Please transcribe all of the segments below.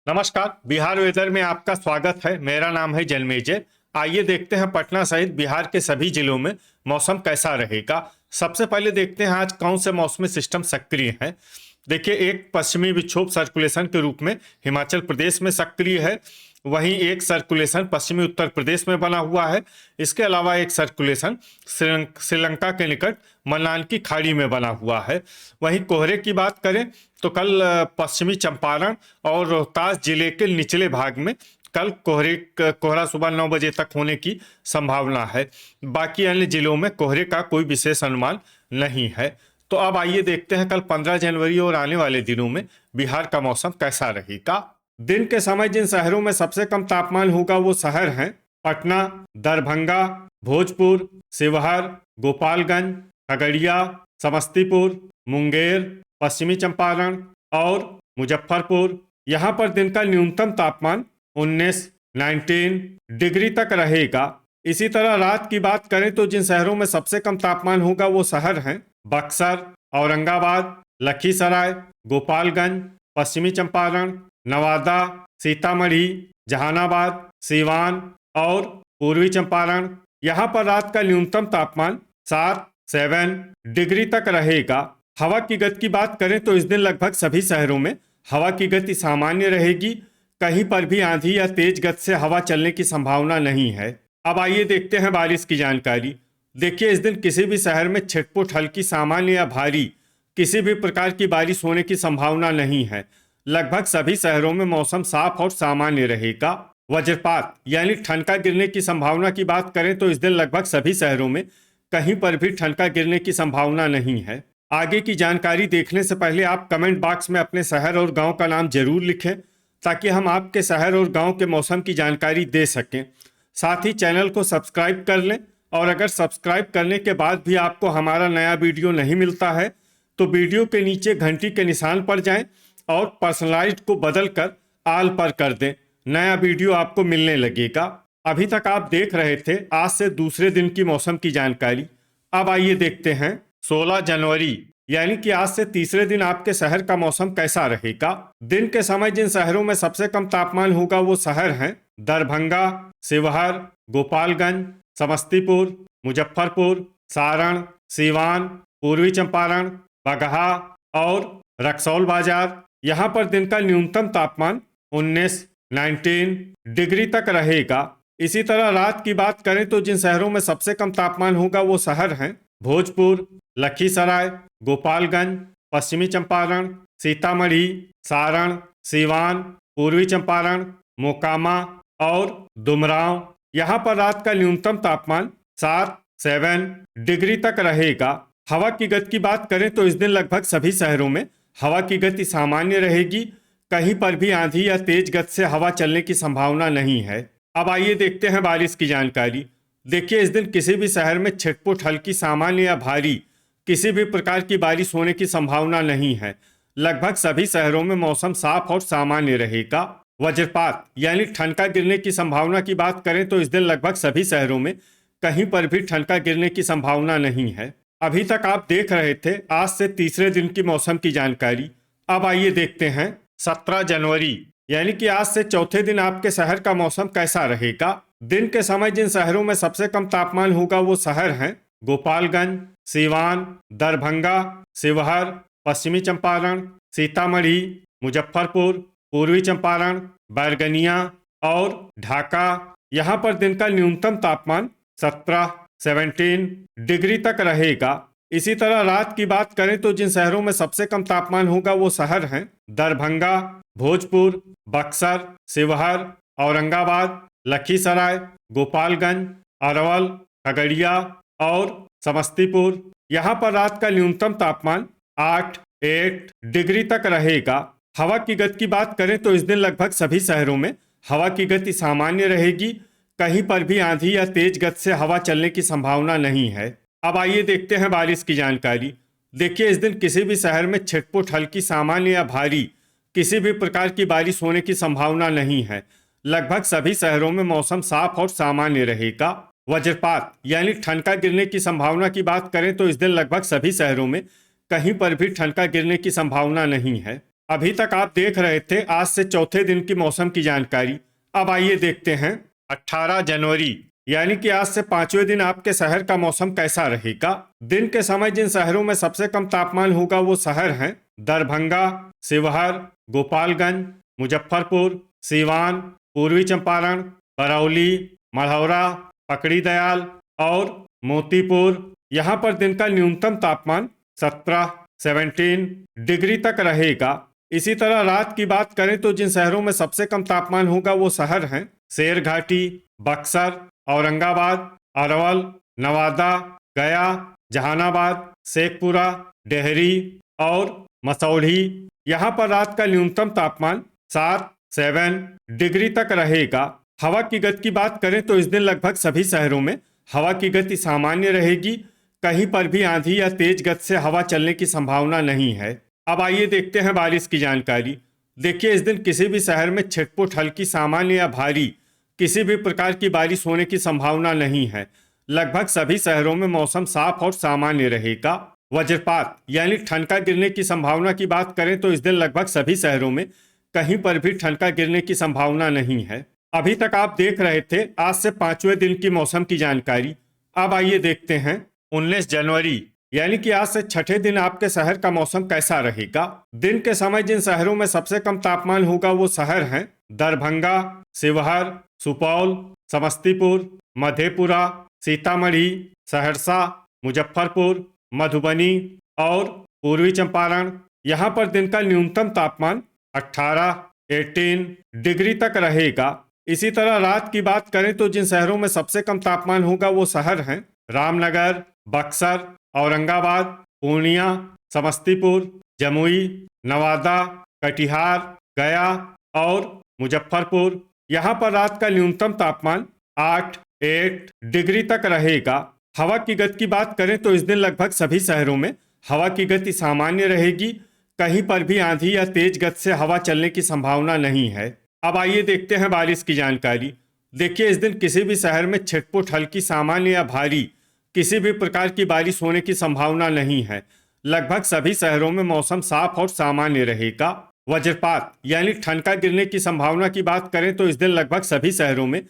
नमस्कार। बिहार वेदर में आपका स्वागत है। मेरा नाम है जन्मेजय। आइए देखते हैं पटना सहित बिहार के सभी जिलों में मौसम कैसा रहेगा। सबसे पहले देखते हैं आज कौन से मौसमी सिस्टम सक्रिय हैं। देखिए, एक पश्चिमी विक्षोभ सर्कुलेशन के रूप में हिमाचल प्रदेश में सक्रिय है। वहीं एक सर्कुलेशन पश्चिमी उत्तर प्रदेश में बना हुआ है। इसके अलावा एक सर्कुलेशन श्रीलंका के निकट मन्नान की खाड़ी में बना हुआ है। वहीं कोहरे की बात करें तो कल पश्चिमी चंपारण और रोहतास जिले के निचले भाग में कल कोहरा सुबह 9 बजे तक होने की संभावना है। बाकी अन्य जिलों में कोहरे का कोई विशेष अनुमान नहीं है। तो अब आइए देखते हैं कल 15 जनवरी और आने वाले दिनों में बिहार का मौसम कैसा रहेगा। दिन के समय जिन शहरों में सबसे कम तापमान होगा वो शहर हैं पटना, दरभंगा, भोजपुर, शिवहर, गोपालगंज, खगड़िया, समस्तीपुर, मुंगेर, पश्चिमी चंपारण और मुजफ्फरपुर। यहाँ पर दिन का न्यूनतम तापमान 19 डिग्री तक रहेगा। इसी तरह रात की बात करें तो जिन शहरों में सबसे कम तापमान होगा वो शहर हैं बक्सर, औरंगाबाद, लखीसराय, गोपालगंज, पश्चिमी चंपारण, नवादा, सीतामढ़ी, जहानाबाद, सीवान और पूर्वी चंपारण। यहाँ पर रात का न्यूनतम तापमान 7 डिग्री तक रहेगा। हवा की गति की बात करें तो इस दिन लगभग सभी शहरों में हवा की गति सामान्य रहेगी। कहीं पर भी आंधी या तेज गति से हवा चलने की संभावना नहीं है। अब आइए देखते हैं बारिश की जानकारी। देखिए, इस दिन किसी भी शहर में छिटपुट हल्की सामान्य या भारी किसी भी प्रकार की बारिश होने की संभावना नहीं है। लगभग सभी शहरों में मौसम साफ और सामान्य रहेगा। वज्रपात यानी ठनका गिरने की संभावना की बात करें तो इस दिन लगभग सभी शहरों में कहीं पर भी ठनका गिरने की संभावना नहीं है। आगे की जानकारी देखने से पहले आप कमेंट बॉक्स में अपने शहर और गांव का नाम जरूर लिखें ताकि हम आपके शहर और गांव के मौसम की जानकारी दे सकें। साथ ही चैनल को सब्सक्राइब कर लें और अगर सब्सक्राइब करने के बाद भी आपको हमारा नया वीडियो नहीं मिलता है तो वीडियो के नीचे घंटी के निशान पर जाएं और पर्सनलाइज्ड को बदल कर आल पर कर दें। नया वीडियो आपको मिलने लगेगा। अभी तक आप देख रहे थे आज से दूसरे दिन की मौसम की जानकारी। अब आइए देखते हैं 16 जनवरी यानी कि आज से तीसरे दिन आपके शहर का मौसम कैसा रहेगा। दिन के समय जिन शहरों में सबसे कम तापमान होगा वो शहर हैं दरभंगा, शिवहर, गोपालगंज, समस्तीपुर, मुजफ्फरपुर, सारण, सीवान, पूर्वी चंपारण, बगहा और रक्सौल बाजार। यहाँ पर दिन का न्यूनतम तापमान 19 डिग्री तक रहेगा। इसी तरह रात की बात करें तो जिन शहरों में सबसे कम तापमान होगा वो शहर हैं भोजपुर, लखीसराय, गोपालगंज, पश्चिमी चंपारण, सीतामढ़ी, सारण, सीवान, पूर्वी चंपारण, मोकामा और दुमराव। यहाँ पर रात का न्यूनतम तापमान 7 डिग्री तक रहेगा। हवा की गति की बात करें तो इस दिन लगभग सभी शहरों में हवा की गति सामान्य रहेगी। कहीं पर भी आंधी या तेज गति से हवा चलने की संभावना नहीं है। अब आइए देखते हैं बारिश की जानकारी। देखिए, इस दिन किसी भी शहर में छिटपुट हल्की सामान्य या भारी किसी भी प्रकार की बारिश होने की संभावना नहीं है। लगभग सभी शहरों में मौसम साफ और सामान्य रहेगा। वज्रपात यानी ठनका गिरने की संभावना की बात करें तो इस दिन लगभग सभी शहरों में कहीं पर भी ठनका गिरने की संभावना नहीं है। अभी तक आप देख रहे थे आज से तीसरे दिन की मौसम की जानकारी। अब आइए देखते हैं 17 जनवरी यानी कि आज से चौथे दिन आपके शहर का मौसम कैसा रहेगा। दिन के समय जिन शहरों में सबसे कम तापमान होगा वो शहर हैं गोपालगंज, सीवान, दरभंगा, शिवहर, पश्चिमी चंपारण, सीतामढ़ी, मुजफ्फरपुर, पूर्वी चंपारण, बैरगनिया और ढाका। यहाँ पर दिन का न्यूनतम तापमान 17 डिग्री तक रहेगा। इसी तरह रात की बात करें तो जिन शहरों में सबसे कम तापमान होगा वो शहर हैं दरभंगा, भोजपुर, बक्सर, शिवहर, औरंगाबाद, लखीसराय, गोपालगंज, अरवल, खगड़िया और समस्तीपुर। यहाँ पर रात का न्यूनतम तापमान 8 डिग्री तक रहेगा। हवा की गति की बात करें तो इस दिन लगभग सभी शहरों में हवा की गति सामान्य रहेगी। कहीं पर भी आंधी या तेज गति से हवा चलने की संभावना नहीं है। अब आइए देखते हैं बारिश की जानकारी। देखिए, इस दिन किसी भी शहर में छिटपुट हल्की सामान्य या भारी किसी भी प्रकार की बारिश होने की संभावना नहीं है। लगभग सभी शहरों में मौसम साफ और सामान्य रहेगा। वज्रपात यानी ठनका गिरने की संभावना की बात करें तो इस दिन लगभग सभी शहरों में कहीं पर भी ठनका गिरने की संभावना नहीं है। अभी तक आप देख रहे थे आज से चौथे दिन की मौसम की जानकारी। अब आइए देखते हैं 18 जनवरी यानी कि आज से पांचवें दिन आपके शहर का मौसम कैसा रहेगा। दिन के समय जिन शहरों में सबसे कम तापमान होगा वो शहर हैं दरभंगा, शिवहर, गोपालगंज, मुजफ्फरपुर, सीवान, पूर्वी चंपारण, बरौली, मढ़ौरा, पकड़ी दयाल और मोतीपुर। यहाँ पर दिन का न्यूनतम तापमान 17 डिग्री तक रहेगा। इसी तरह रात की बात करें तो जिन शहरों में सबसे कम तापमान होगा वो शहर हैं शेरघाटी, बक्सर, औरंगाबाद, अरवल, नवादा, गया, जहानाबाद, शेखपुरा, डेहरी और मसौढ़ी। यहाँ पर रात का न्यूनतम तापमान 7 डिग्री तक रहेगा। हवा की गति की बात करें तो इस दिन लगभग सभी शहरों में हवा की गति सामान्य रहेगी। कहीं पर भी आंधी या तेज गति से हवा चलने की संभावना नहीं है। अब आइए देखते हैं बारिश की जानकारी। देखिए इस दिन किसी भी शहर में छिटपुट हल्की, सामान्य या भारी किसी भी प्रकार की बारिश होने की संभावना नहीं है। लगभग सभी शहरों में मौसम साफ और सामान्य रहेगा। वज्रपात यानी ठनका गिरने की संभावना की बात करें तो इस दिन लगभग सभी शहरों में कहीं पर भी ठनका गिरने की संभावना नहीं है। अभी तक आप देख रहे थे आज से पांचवें दिन की मौसम की जानकारी। अब आइए देखते हैं 19 जनवरी यानी कि आज से छठे दिन आपके शहर का मौसम कैसा रहेगा। दिन के समय जिन शहरों में सबसे कम तापमान होगा वो शहर हैं दरभंगा, शिवहर, सुपौल, समस्तीपुर, मधेपुरा, सीतामढ़ी, सहरसा, मुजफ्फरपुर, मधुबनी और पूर्वी चंपारण। यहाँ पर दिन का न्यूनतम तापमान 18 डिग्री तक रहेगा। इसी तरह रात की बात करें तो जिन शहरों में सबसे कम तापमान होगा वो शहर हैं रामनगर, बक्सर, औरंगाबाद, पूर्णिया, समस्तीपुर, जमुई, नवादा, कटिहार, गया और मुजफ्फरपुर। यहाँ पर रात का न्यूनतम तापमान 8 डिग्री तक रहेगा। हवा की गति की बात करें तो इस दिन लगभग सभी शहरों में हवा की गति सामान्य रहेगी। कहीं पर भी आंधी या तेज गति से हवा चलने की संभावना नहीं है। अब आइए देखते हैं बारिश की जानकारी। देखिए इस दिन किसी भी शहर में छिटपुट हल्की, सामान्य या भारी किसी भी प्रकार की बारिश होने की संभावना नहीं है। लगभग सभी शहरों में मौसम साफ और सामान्य रहेगा। वज्रपात यानी ठनका गिरने की संभावना की बात करें तो इस दिन लगभग सभी शहरों में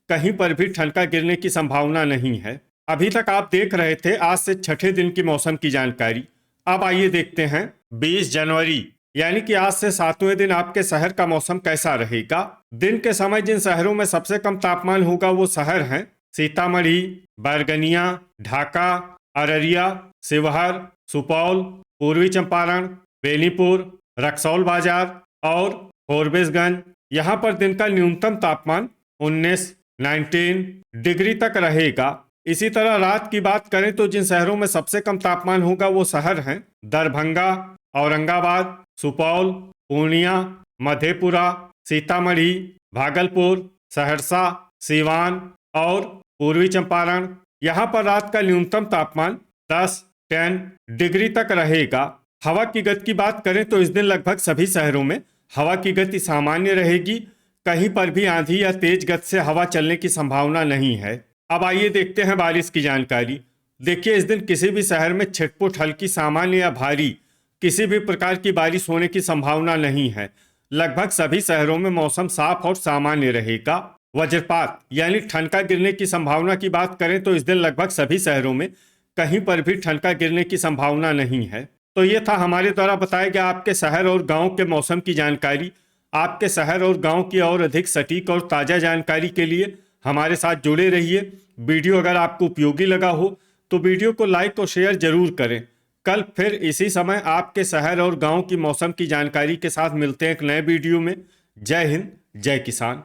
कहीं पर भी ठनका गिरने की संभावना नहीं है। अभी तक आप देख रहे थे आज से छठे दिन की मौसम की जानकारी। अब आइए देखते हैं 20 जनवरी यानी कि आज से सातवें दिन आपके शहर का मौसम कैसा रहेगा। दिन के समय जिन शहरों में सबसे कम तापमान होगा वो शहर हैं सीतामढ़ी, बैरगनिया, ढाका, अररिया, शिवहर, सुपौल, पूर्वी चंपारण, बेनीपुर, रक्सौल बाजार और फोरबिसगंज। यहाँ पर दिन का न्यूनतम तापमान 19 डिग्री तक रहेगा। इसी तरह रात की बात करें तो जिन शहरों में सबसे कम तापमान होगा वो शहर हैं दरभंगा, औरंगाबाद, सुपौल, पूर्णिया, मधेपुरा, सीतामढ़ी, भागलपुर, सहरसा, सीवान और पूर्वी चंपारण। यहाँ पर रात का न्यूनतम तापमान 10 डिग्री तक रहेगा। हवा की गति की बात करें तो इस दिन लगभग सभी शहरों में हवा की गति सामान्य रहेगी। कहीं पर भी आंधी या तेज गति से हवा चलने की संभावना नहीं है। अब आइए देखते हैं बारिश की जानकारी। देखिए इस दिन किसी भी शहर में छिटपुट हल्की, सामान्य या भारी किसी भी प्रकार की बारिश होने की संभावना नहीं है। लगभग सभी शहरों में मौसम साफ और सामान्य रहेगा। वज्रपात यानी ठनका गिरने की संभावना की बात करें तो इस दिन लगभग सभी शहरों में कहीं पर भी ठनका गिरने की संभावना नहीं है। तो ये था हमारे द्वारा बताया गया आपके शहर और गांव के मौसम की जानकारी। आपके शहर और गांव की और अधिक सटीक और ताज़ा जानकारी के लिए हमारे साथ जुड़े रहिए। वीडियो अगर आपको उपयोगी लगा हो तो वीडियो को लाइक और शेयर जरूर करें। कल फिर इसी समय आपके शहर और गांव की मौसम की जानकारी के साथ मिलते हैं एक नए वीडियो में। जय हिंद, जय किसान।